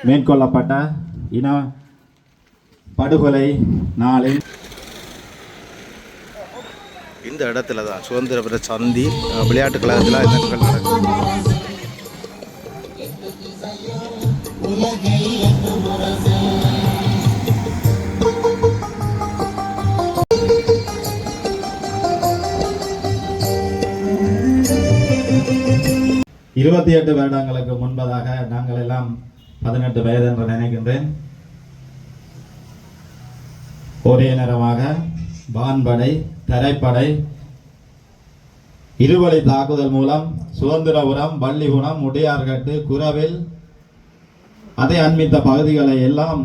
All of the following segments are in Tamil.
மேற்கொள்ளப்பட்ட இன படுகொலை நாளில் இந்த இடத்துல தான் சுதந்திர பெற சந்தி விளையாட்டு கழகத்தில் இந்த நடக்கும். இருபத்தி 8 வருடங்களுக்கு முன்பதாக நாங்கள் எல்லாம் 18 வயது என்று நினைக்கின்றேன். ஒரே நேரமாக வான்படை, தரைப்படை இருவழி தாக்குதல் மூலம் சுதந்திரபுரம், வள்ளிகுணம், முடியார்கட்டு, குரவில் அதை அண்மித்த பகுதிகளை எல்லாம்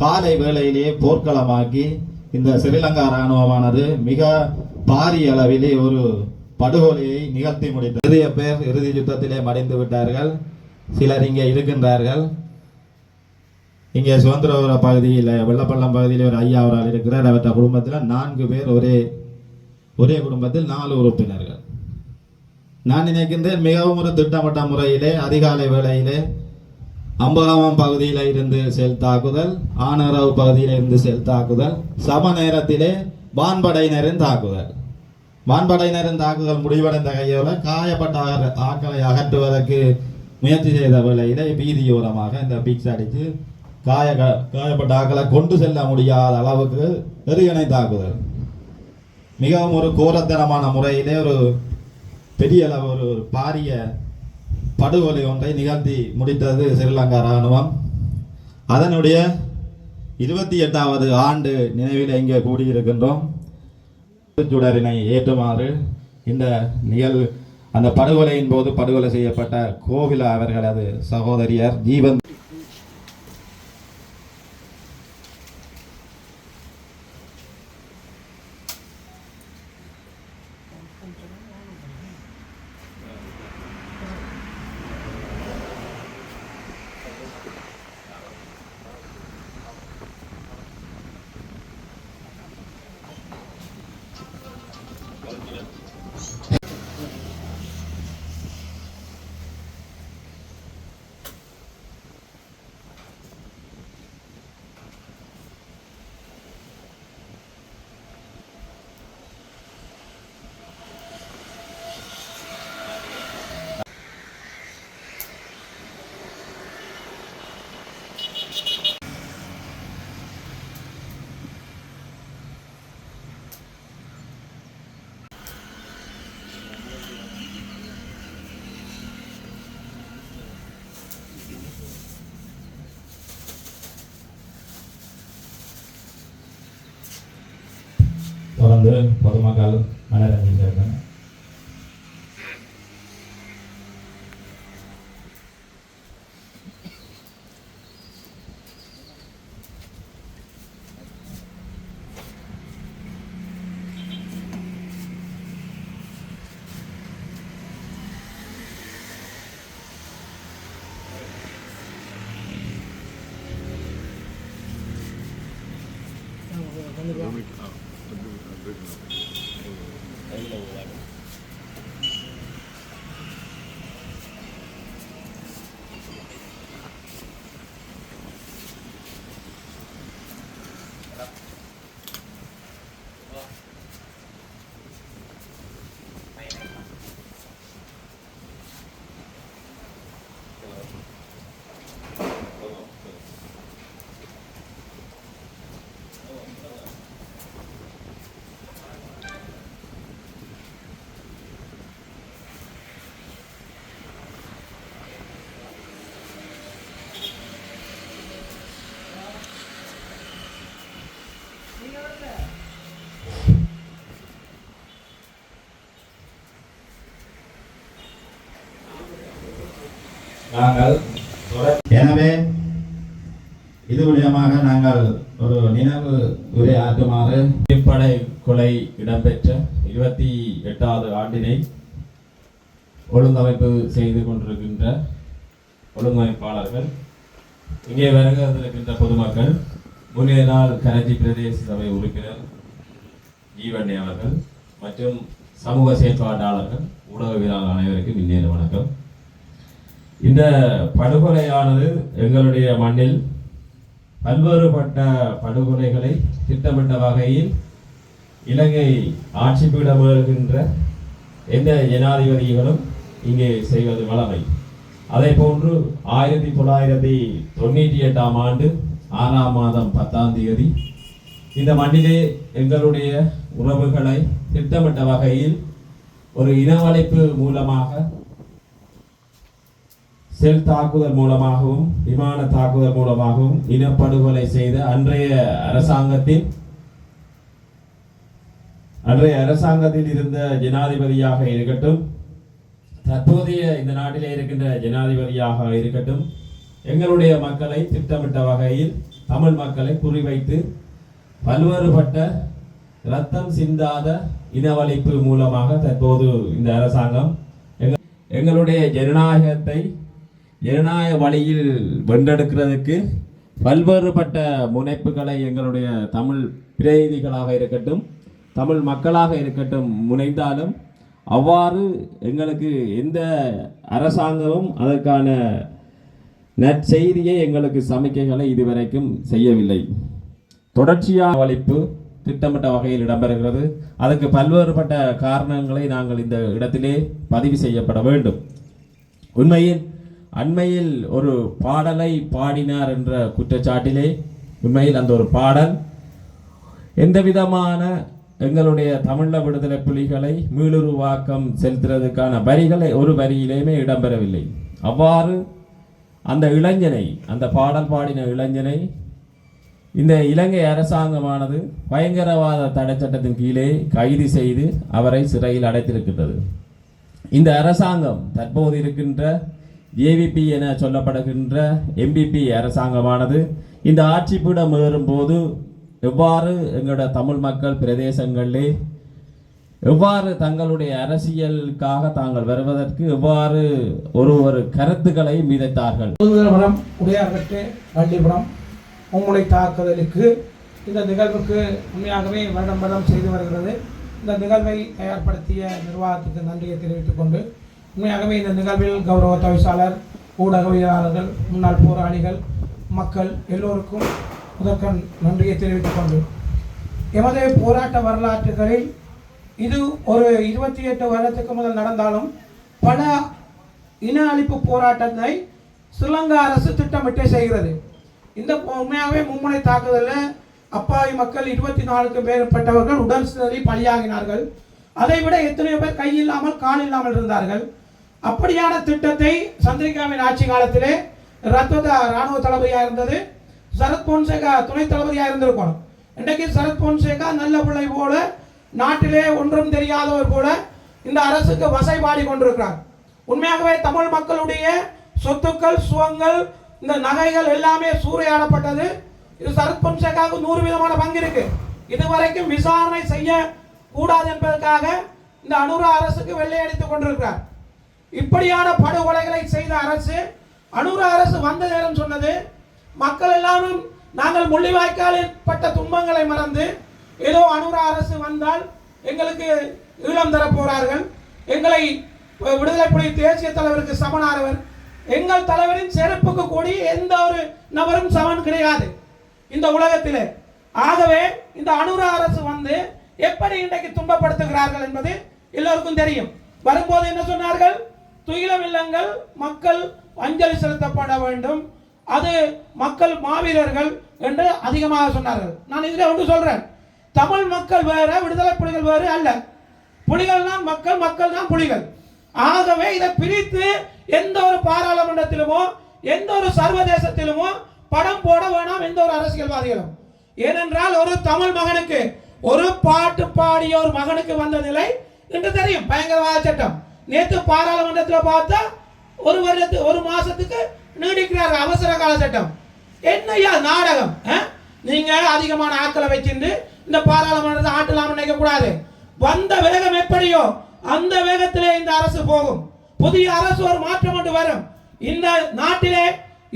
காலை வேளையிலேயே போர்க்களமாக்கி இந்த ஸ்ரீலங்கா இராணுவமானது மிக பாரிய அளவிலே ஒரு படுகொலையை நிகழ்த்தி முடித்தது. நிறைய பேர் இறுதி யுத்தத்திலே மடிந்து விட்டார்கள். சிலர் இங்கே இருக்கின்றார்கள். இங்கே சுதந்திரபுர பகுதியில், வெள்ளப்பள்ளம் பகுதியில் ஒரு ஐயா அவரால் இருக்கிறார். அவற்ற குடும்பத்தில் 4 பேர் ஒரே குடும்பத்தில் 4 உறுப்பினர்கள். நான் நினைக்கின்றேன் மிகவும் ஒரு திட்டமிட்ட முறையிலே அதிகாலை வேளையிலே அம்பகாமம் பகுதியில் இருந்து செல் தாக்குதல், ஆனரவு பகுதியில் இருந்து செல் தாக்குதல், சம நேரத்திலே வான்படையினரின் தாக்குதல். வான்படையினரின் தாக்குதல் முடிவடைந்த கையோல காயப்பட்ட ஆட்களை அகற்றுவதற்கு முயற்சி செய்த வேளையிலே பீதியோரமாக இந்த பிக்ஸ் அடித்து காயப்பட்ட ஆட்களை கொண்டு செல்ல முடியாத அளவுக்கு எறிகணை தாக்குதல். மிகவும் ஒரு கோரத்தனமான முறையிலே ஒரு பெரிய அளவு ஒரு பாரிய படுகொலை ஒன்றை நிகழ்த்தி முடித்தது ஸ்ரீலங்கா இராணுவம். அதனுடைய 28வது ஆண்டு நினைவில் இங்கே கூடியிருக்கின்றோம். சுடரினை ஏற்றுமாறு இந்த நிகழ்வு அந்த படுகொலையின் போது படுகொலை செய்யப்பட்ட கோவிலா அவர்களது சகோதரியார் ஜீவன் தொடர்ந்து பொதுமக்கள் மலரஞ்சிருக்காங்க. எனவே இது மூலியமாக நாங்கள் ஒரு நினைவு உரையாற்றுமாறு படை கொலை இடம்பெற்ற 28வது ஆண்டினை ஒழுங்கமைப்பு செய்து கொண்டிருக்கின்ற ஒழுங்கமைப்பாளர்கள், இங்கே வருகின்ற பொதுமக்கள், முன்னைய நாள் கரஞ்சி பிரதேச சபை உறுப்பினர் ஜீவண்ணி அவர்கள் மற்றும் சமூக செயற்பாட்டாளர்கள், ஊடகவியலாளர் அனைவருக்கும் இந்நேர வணக்கம். இந்த படுகொலையானது எங்களுடைய மண்ணில் பல்வேறுபட்ட படுகொலைகளை திட்டமிட்ட வகையில் இலங்கை ஆட்சி பீடமேறுகின்ற எந்த ஜனாதிபதிகளும் இங்கே செய்வது வழமை. அதே போன்று 1998 ஆண்டு 6ஆம் மாதம் 10ஆம் தேதி இந்த மண்ணிலே எங்களுடைய உறவுகளை திட்டமிட்ட வகையில் ஒரு இனவழிப்பு மூலமாக, செல் தாக்குதல் மூலமாகவும் விமான தாக்குதல் மூலமாகவும் இனப்படுகொலை செய்த அன்றைய அரசாங்கத்தில் இருந்த ஜனாதிபதியாக இருக்கட்டும், தற்போதைய இந்த நாட்டிலே இருக்கின்ற ஜனாதிபதியாக இருக்கட்டும், எங்களுடைய மக்களை திட்டமிட்ட வகையில் தமிழ் மக்களை குறிவைத்து பல்வேறுபட்ட இரத்தம் சிந்தாத இனவழிப்பு மூலமாக தற்போது இந்த அரசாங்கம் எங்களுடைய ஜனநாயக வழியில் வென்றெடுக்கிறதுக்கு பல்வேறுபட்ட முனைப்புகளை எங்களுடைய தமிழ் பிரதிநிதிகளாக இருக்கட்டும், தமிழ் மக்களாக இருக்கட்டும் முனைந்தாலும் அவ்வாறு எங்களுக்கு எந்த அரசாங்கமும் அதற்கான நற்செய்தியை எங்களுக்கு சமிக்கைகளை இதுவரைக்கும் செய்யவில்லை. தொடர்ச்சியாக அழிப்பு திட்டமிட்ட வகையில் இடம்பெறுகிறது. அதற்கு பல்வேறுபட்ட காரணங்களை நாங்கள் இந்த இடத்திலே பதிவு செய்யப்பட வேண்டும். உண்மையில் அண்மையில் ஒரு பாடலை பாடினார் என்ற குற்றச்சாட்டிலே உண்மையில் அந்த ஒரு பாடல் எந்த விதமான எங்களுடைய தமிழ விடுதலை புலிகளை மீளுருவாக்கம் செலுத்துறதுக்கான வரிகளை ஒரு வரியிலேயுமே இடம்பெறவில்லை. அவ்வாறு அந்த இளைஞனை, அந்த பாடல் பாடின இளைஞனை இந்த இலங்கை அரசாங்கமானது பயங்கரவாத தடை சட்டத்தின் கீழே கைது செய்து அவரை சிறையில் அடைத்திருக்கின்றது. இந்த அரசாங்கம் தற்போது இருக்கின்ற ஏவிபி என சொல்லப்படுகின்ற எம்பிபி அரசாங்கமானது இந்த ஆட்சி பீடம் ஏறும்போது எவ்வாறு எங்களுடைய தமிழ் மக்கள் பிரதேசங்களிலே எவ்வாறு தங்களுடைய அரசியலுக்காக தாங்கள் வருவதற்கு எவ்வாறு ஒரு கருத்துக்களை மீதைத்தார்கள். உடையார்கட்டு வள்ளிபுரம் மும்முனை தாக்குதலுக்கு இந்த நிகழ்வுக்கு உண்மையாகவே வருடம் செய்து வருகிறது. இந்த நிகழ்வை தயார்படுத்திய நிர்வாகத்துக்கு நன்றியை தெரிவித்துக் கொண்டு, உண்மையாகவே இந்த நிகழ்வில் கௌரவ தவிசாளர், ஊடகவியலாளர்கள், முன்னாள் போராளிகள், மக்கள் எல்லோருக்கும் முதற்கண் நன்றியை தெரிவித்துக் கொண்டு, எமது போராட்ட வரலாற்றுகளில் இது ஒரு 28 வருடத்துக்கு முதல் நடந்தாலும் பல இன அழிப்பு போராட்டத்தை ஸ்ரீலங்கா அரசு திட்டமிட்டே செய்கிறது. இந்த உண்மையாகவே மும்முனை தாக்குதலில் அப்பாவி மக்கள் 24க்கும் மேற்பட்டவர்கள் உடல் சிதறி பலியாகினார்கள். அதை விட எத்தனையோ பேர் கை இல்லாமல் கால் இல்லாமல் இருந்தார்கள். அப்படியான திட்டத்தை சந்திரிகாவின் ஆட்சி காலத்திலே இராணுவ தளபதியாக இருந்தது சரத் பொன்சேகா துணை தளபதியாக இருந்திருக்கணும். இன்றைக்கு சரத் பொன்சேகா நல்ல பிள்ளை போல, நாட்டிலே ஒன்றும் தெரியாதவர் போல இந்த அரசுக்கு வசைபாடி கொண்டிருக்கிறார். உண்மையாகவே தமிழ் மக்களுடைய சொத்துக்கள், சுவங்கள், இந்த நகைகள் எல்லாமே சூறையாடப்பட்டது. இது சரத் பொன்சேகாவுக்கு 100% பங்கு இருக்கு. இதுவரைக்கும் விசாரணை செய்ய கூடாது என்பதற்காக இந்த அனுரா அரசுக்கு வெள்ளையடித்துக் கொண்டிருக்கிறார். இப்படியான படுகொலைகளை செய்த அரசு, அனுரா அரசு வந்த நேரம் சொன்னது, மக்கள் எல்லாரும் நாங்கள் முள்ளிவாய்க்காலில் பட்ட துன்பங்களை மறந்து ஏதோ அனுரா அரசு வந்தால் எங்களுக்கு ஈழம் தரப்போறார்கள், எங்களை விடுதலை புலி தேசிய தலைவருக்கு சமனானவர், எங்கள் தலைவரின் செருப்புக்கு கூடி எந்த ஒரு நபரும் சமன் கிடையாது இந்த உலகத்திலே. ஆகவே இந்த அனுரா அரசு வந்து எப்படி இன்றைக்கு துன்பப்படுத்துகிறார்கள் என்பது எல்லோருக்கும் தெரியும். வரும்போது என்ன சொன்னார்கள்? துயிலம் இல்லங்கள் மக்கள் அஞ்சலி செலுத்தப்பட வேண்டும், அது மக்கள் மாவீரர்கள் என்று அதிகமாக சொன்னார்கள். நான் இதில் ஒன்று சொல்றேன், தமிழ் மக்கள் வேற, விடுதலை புலிகள் வேறு அல்ல. புலிகள் தான் மக்கள், மக்கள் தான் புலிகள். ஆகவே இதை பிரித்து எந்த ஒரு பாராளுமன்றத்திலுமோ எந்த ஒரு சர்வதேசத்திலுமோ படம் போட வேணாம் எந்த ஒரு அரசியல்வாதிகளும். ஏனென்றால் ஒரு தமிழ் மகனுக்கு, ஒரு பாட்டு பாடிய ஒரு மகனுக்கு வந்த நிலை என்று தெரியும். பயங்கரவாத சட்டம் நேற்று பாராளுமன்றத்தில் பார்த்தா ஒரு மாசத்துக்கு நீடிக்கிறார்கள் அவசர கால சட்டம். என்னையா நாடகம்? நீங்க அதிகமான ஆட்களை வச்சிருந்து இந்த பாராளுமன்றத்தை ஆட்டலாம் நினைக்க கூடாது. வந்த வேகம் எப்படியோ அந்த வேகத்திலே இந்த அரசு போகும். புதிய அரசு ஒரு மாற்றம் கொண்டு வரும். இந்த நாட்டிலே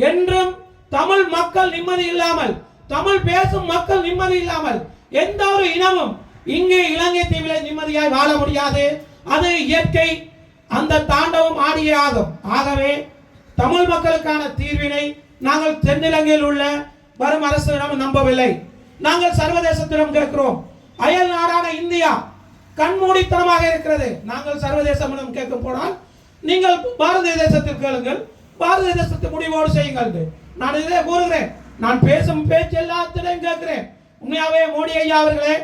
என்றும் தமிழ் மக்கள் நிம்மதி இல்லாமல், தமிழ் பேசும் மக்கள் நிம்மதி இல்லாமல் எந்த ஒரு இனமும் இங்கே இலங்கை தீவிலே நிம்மதியாய் வாழ முடியாது. அது இயற்கை, அந்த தாண்டவம் ஆடியே ஆகும். ஆகவே தமிழ் மக்களுக்கான தீர்வினை நாங்கள் தென்னிலங்கையில் உள்ள வரும் அரசிடம் நம்பவில்லை. நாங்கள் சர்வதேசத்திடம் கேட்கிறோம். அயல் நாடான இந்தியா கண்மூடித்தனமாக இருக்கிறது. நாங்கள் சர்வதேசமிடம் கேட்க போனால் நீங்கள் பாரதிய தேசத்தில் கேளுங்கள், பாரதிய தேசத்தை முடிவோடு செய்யுங்கள். நான் இதை கூறுகிறேன். நான் பேசும் பேச்சு எல்லாத்திலையும் கேட்கிறேன். உண்மையாவே மோடி ஐயா அவர்களே,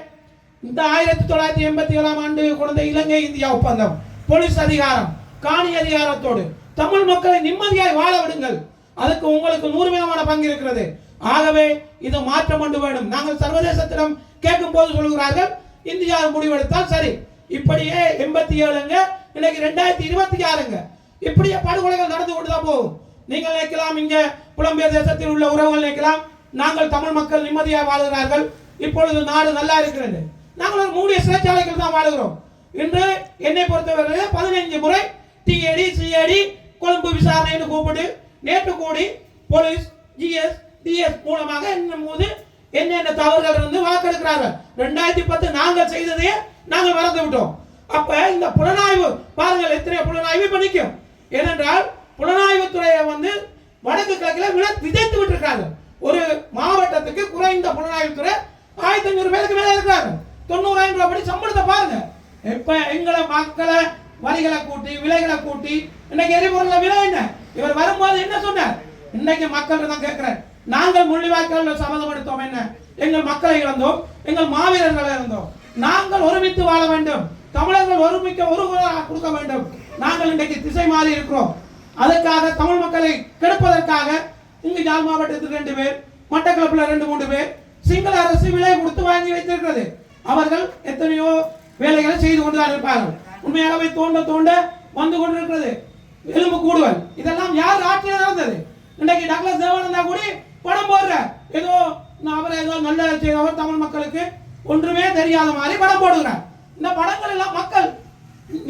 இந்த 1987ஆம் ஆண்டு கொண்ட இலங்கை இந்தியா ஒப்பந்தம், போலீஸ் அதிகாரம், காணி அதிகாரத்தோடு தமிழ் மக்களை நிம்மதியாய் வாழ விடுங்கள். அதுக்கு உங்களுக்கு 100% பங்கு இருக்கிறது. ஆகவே இது மாற்றம் கொண்டு வேண்டும். நாங்கள் சர்வதேசத்திடம் கேட்கும் போது சொல்கிறார்கள் இந்தியா முடிவெடுத்தால் சரி. இப்படியே 87ங்க, இன்னைக்கு 2026ங்க, இப்படியே படுகொலைகள் நடந்து கொண்டுதான் போகும். நீங்கள் நினைக்கலாம் இங்க புலம்பெயர் தேசத்தில் உள்ள உறவுகள் நினைக்கலாம் நாங்கள் தமிழ் மக்கள் நிம்மதியாக வாழ்கிறார்கள், இப்பொழுது நாடு நல்லா இருக்கிறது. நாங்கள் ஒரு மூடிய சிறைச்சாலைகள் தான் வாழுகிறோம். இன்று என்னை பொறுத்தவரை 15 முறை டிஏடி சிஐடி கொழும்பு விசாரணை என்று கூப்பிட்டு நேற்று கூடி போலீஸ் ஜிஎஸ் டிஎஸ் மூலமாக என்னென்ன தவறுகள் இருந்து வாக்கெடுக்கிறார்கள். 2010 நாங்கள் செய்ததையே நாங்கள் மறந்து விட்டோம். அப்ப இந்த புலனாய்வு பாருங்கள், எத்தனை புலனாய்வு இப்ப நிற்கும். ஏனென்றால் புலனாய்வு துறையை வடக்கு கிழக்கில் விதைத்து விட்டிருக்காங்க. ஒரு மாவட்டத்துக்கு குறைந்த புலனாய்வு துறை 1500 பேருக்கு மேல இருக்கிறாங்க. 90,000 ரூபாய் படி சம்பளத்தை பாருங்க. இப்ப எங்களை மக்களை வரிகளை கூட்டி விலைகளை கூட்டி இன்னைக்கு எரிபொருள் விலை என்ன, இவர் வரும்போது என்ன சொன்னார்? இன்னைக்கு மக்கள் தான் கேட்கிறேன். நாங்கள் முள்ளிவாய்க்கால் சம்மதம் எடுத்தோம், என்ன எங்கள் மக்களை இழந்தோம், எங்கள் மாவீரர்களை இழந்தோம். நாங்கள் ஒருமித்து வாழ வேண்டும், தமிழர்கள் ஒருமிக்க ஒரு கொடுக்க வேண்டும். நாங்கள் இன்றைக்கு திசை மாறி இருக்கிறோம். அதற்காக தமிழ் மக்களை கெடுப்பதற்காக இங்கு யாழ் மாவட்டத்தில் 2 பேர், மட்டக்களப்பில் 2-3 பேர் சிங்கள அரசு விலை கொடுத்து வாங்கி வைத்திருக்கிறது. அவர்கள் எத்தனையோ வேலைகளை செய்து கொண்டுதான் இருப்பார்கள். உண்மையாகவே தோண்ட தோண்ட வந்து கொண்டிருக்கிறது எலும்பு கூடுதல். இதெல்லாம் யார் ஆட்சியில் நடந்தது? இன்றைக்கு டக்ளஸ் தேவானந்தா கூட படம் போடுற, ஏதோ அவரை ஏதோ நல்ல செய்தவர், தமிழ் மக்களுக்கு ஒன்றுமே தெரியாத மாதிரி படம் போடுகிறார். இந்த படங்கள் எல்லாம் மக்கள்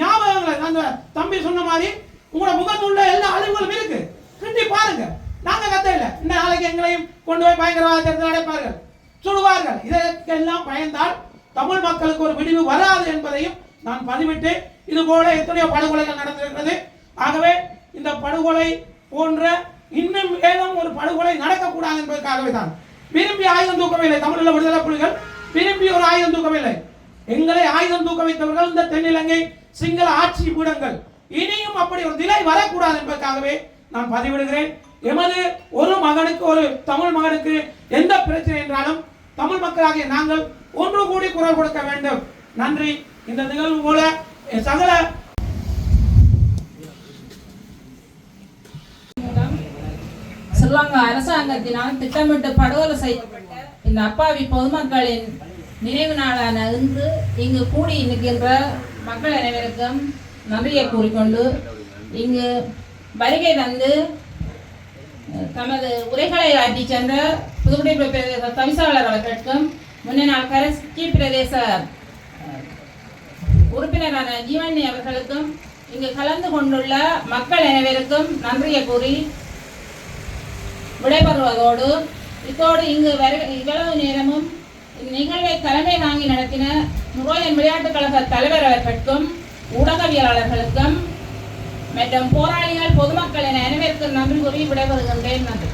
ஞாபகங்களை அந்த தம்பி சொன்ன மாதிரி உங்களோட முகத்துள்ள எல்லா அழிவுகளும் இருக்கு, கிண்டி பாருங்க. நாங்க கத்த இல்லை, இந்த நாளைக்கு எங்களையும் கொண்டு போய் பயங்கரவாதத்தை அடைப்பார்கள், சுடுவார்கள். இதற்கெல்லாம் பயந்தால் தமிழ் மக்களுக்கு ஒரு விடிவு வராது என்பதையும் நான் பதிவிட்டு, இது போல எத்தனையோ படுகொலைகள் நடந்திருக்கிறது. ஆகவே இந்த படுகொலை போன்ற இன்னும் ஏதும் ஒரு படுகொலை நடக்கக்கூடாது என்பதற்காகவே தான் விரும்பி ஆயுதம் தூக்கவில்லை. தமிழீழ விடுதலை புலிகள் விரும்பி ஒரு ஆயுதம் தூக்கவில்லை. எங்களை ஆயுதம் தூக்க வைத்தவர்கள் இந்த தென்னிலங்கை சிங்கள ஆட்சி பீடங்கள். இனியும் அப்படி ஒரு நிலை வரக்கூடாது என்பதற்காகவே நான் பதிவிடுகிறேன். எமது ஒரு மகனுக்கு, ஒரு தமிழ் மகனுக்கு எந்த பிரச்சனை என்றாலும் தமிழ் மக்களாகிய நாங்கள் ஒன்று கூடி குரல் கொடுக்க வேண்டும். நன்றி. இந்த நிகழ்வு போல சகல ஸ்ரீலங்கா அரசாங்கத்தினால் திட்டமிட்டு படுகொலை செய்யப்பட்ட இந்த அப்பாவி பொதுமக்களின் நினைவு நாளான இன்று இங்கு கூடி நிற்கின்ற மக்கள் அனைவருக்கும் நன்றியை கூறிக்கொண்டு இங்கு வருகை தந்து தமது உரைகளை ஆற்றி சென்ற புதுக்குடியிருப்பு பிரதேச தவிசாளர் அவர்களுக்கும், முன்னாள் கரஸ்கி பிரதேச உறுப்பினரான ஜீவனி அவர்களுக்கும், இங்கு கலந்து கொண்டுள்ள மக்கள் அனைவருக்கும் நன்றியை கூறி விடைபெறுவதோடு, இத்தோடு இங்கு இவ்வளவு நேரமும் இந்நிகழ்வை தலைமை தாங்கி நடத்தின நுரோயன் விளையாட்டுக் கழக தலைவர் அவர்களுக்கும், ஊடகவியலாளர்களுக்கும் மற்றும் போராளிகள் பொதுமக்கள் என அனைவருக்கும் நன்றி கூறி விடைபெறுகின்றேன். நன்றி.